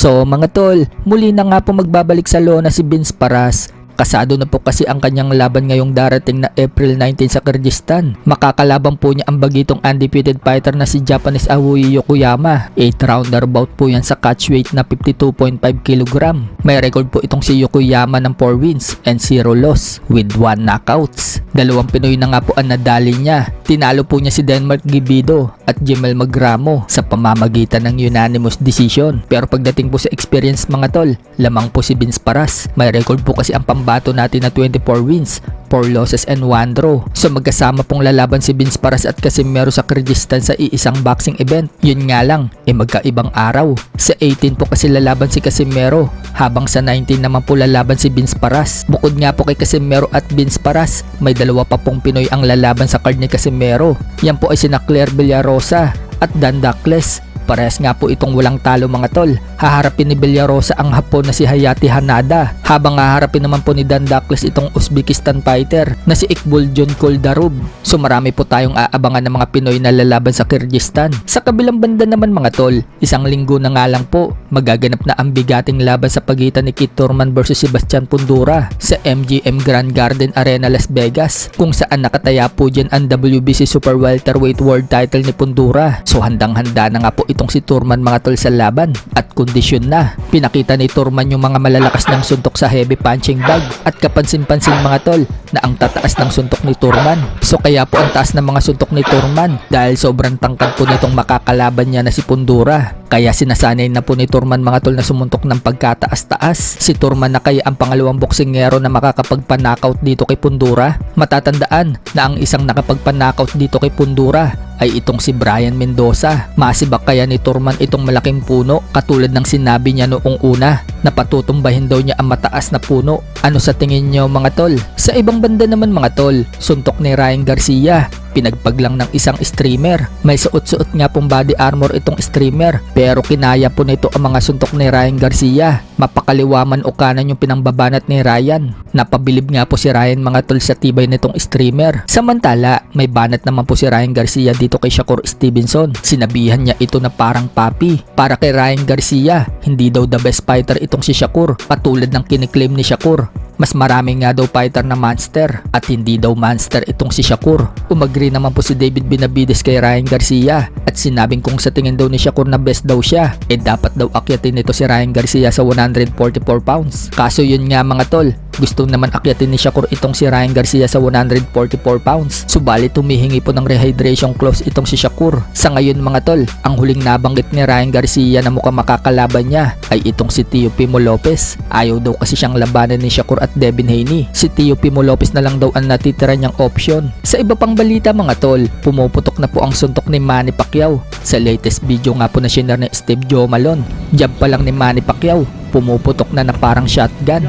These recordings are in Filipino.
So mga tol, muli na nga po magbabalik sa lona si Vince Paras. Kasado na po kasi ang kanyang laban ngayong darating na April 19 sa Kyrgyzstan. Makakalaban po niya ang bagitong undefeated fighter na si Japanese Aoi Yokoyama. 8-rounder bout po yan sa catch weight na 52.5 kg. May record po itong si Yokoyama ng 4 wins and 0 loss with 1 knockouts. Dalawang Pinoy na nga po ang nadali niya. Tinalo po niya si Denmark Gibido at Jemel Magramo sa pamamagitan ng unanimous decision. Pero pagdating po sa experience mga tol, lamang po si Vince Paras. May record po kasi ang pambato natin na 24 wins, 4 losses and 1 draw. So magkasama pong lalaban si Vince Paras at Casimero sa Kyrgyzstan sa iisang boxing event. Yun nga lang, magkaibang araw. Sa 18 po kasi lalaban si Casimero, habang sa 19 naman po lalaban si Vince Paras. Bukod nga po kay Casimero at Vince Paras, may dalawa pa pong Pinoy ang lalaban sa card ni Casimero. Yan po ay sina Claire Villarosa at Dan Duckless. Parehas nga po itong walang talo mga tol. Haharapin ni Villarosa ang Hapon na si Hayati Hanada, habang haharapin naman po ni Dan Duckless itong Uzbekistan fighter na si Iqbaljon Koldarov. So marami po tayong aabangan ng mga Pinoy na lalaban sa Kyrgyzstan. Sa kabilang banda naman mga tol, isang linggo na nga lang po magaganap na ang bigating laban sa pagitan ni Keith Thurman versus Sebastian Fundora sa MGM Grand Garden Arena Las Vegas, kung saan nakataya po dyan ang WBC Super Welterweight World Title ni Fundora. So handang-handa na nga po itong si Thurman mga tol sa laban at kondisyon na. Pinakita ni Thurman yung mga malalakas ng suntok sa heavy punching bag at kapansin-pansin mga tol na ang tataas ng suntok ni Thurman. So kaya po ang taas ng mga suntok ni Thurman dahil sobrang tangkad po nitong makakalaban niya na si Fundora. Kaya sinasanay na po ni Thurman mga tol na sumuntok ng pagkataas-taas. Si Thurman na kaya ang pangalawang boksingero na makakapagpa-knockout dito kay Fundora. Matatandaan na ang isang nakapagpa-knockout dito kay Fundora ay itong si Brian Mendoza. Masibak kaya ni Thurman itong malaking puno katulad ng sinabi niya noong una na patutumbahin daw niya ang mataas na puno. Ano sa tingin niyo mga tol? Sa ibang banda naman mga tol, suntok ni Ryan Garcia. Pinagpaglang ng isang streamer. May suot-suot nga pong body armor itong streamer, pero kinaya po nito ang mga suntok ni Ryan Garcia. Mapakaliwaman o kanan yung pinangbabanat ni Ryan. Napabilib nga po si Ryan mga tol sa tibay nitong streamer. Samantala, may banat naman po si Ryan Garcia dito kay Shakur Stevenson. Sinabihan niya ito na parang papi. Para kay Ryan Garcia, hindi daw the best fighter itong si Shakur, katulad ng kiniklaim ni Shakur. Mas marami nga daw fighter na monster at hindi daw monster itong si Shakur. Umagri naman po si David Benavides kay Ryan Garcia at sinabing kung sa tingin daw ni Shakur na best daw siya, dapat daw akyatin nito si Ryan Garcia sa 144 pounds. Kaso yun nga mga tol, gusto naman akyatin ni Shakur itong si Ryan Garcia sa 144 pounds. Subalit humihingi po ng rehydration clause itong si Shakur. Sa ngayon mga tol, ang huling nabanggit ni Ryan Garcia na mukhang makakalaban niya ay itong si Teofimo Lopez. Ayaw daw kasi siyang labanan ni Shakur at Devin Haney. Si Teofimo Lopez na lang daw ang natitira niyang option. Sa iba pang balita mga tol, pumuputok na po ang suntok ni Manny Pacquiao. Sa latest video nga po na shinare ni Steve Joe Malone, jab pa lang ni Manny Pacquiao, pumuputok na parang shotgun.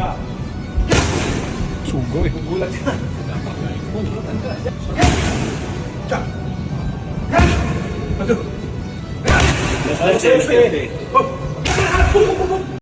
Sugo eh. Gulat yan. Aduh.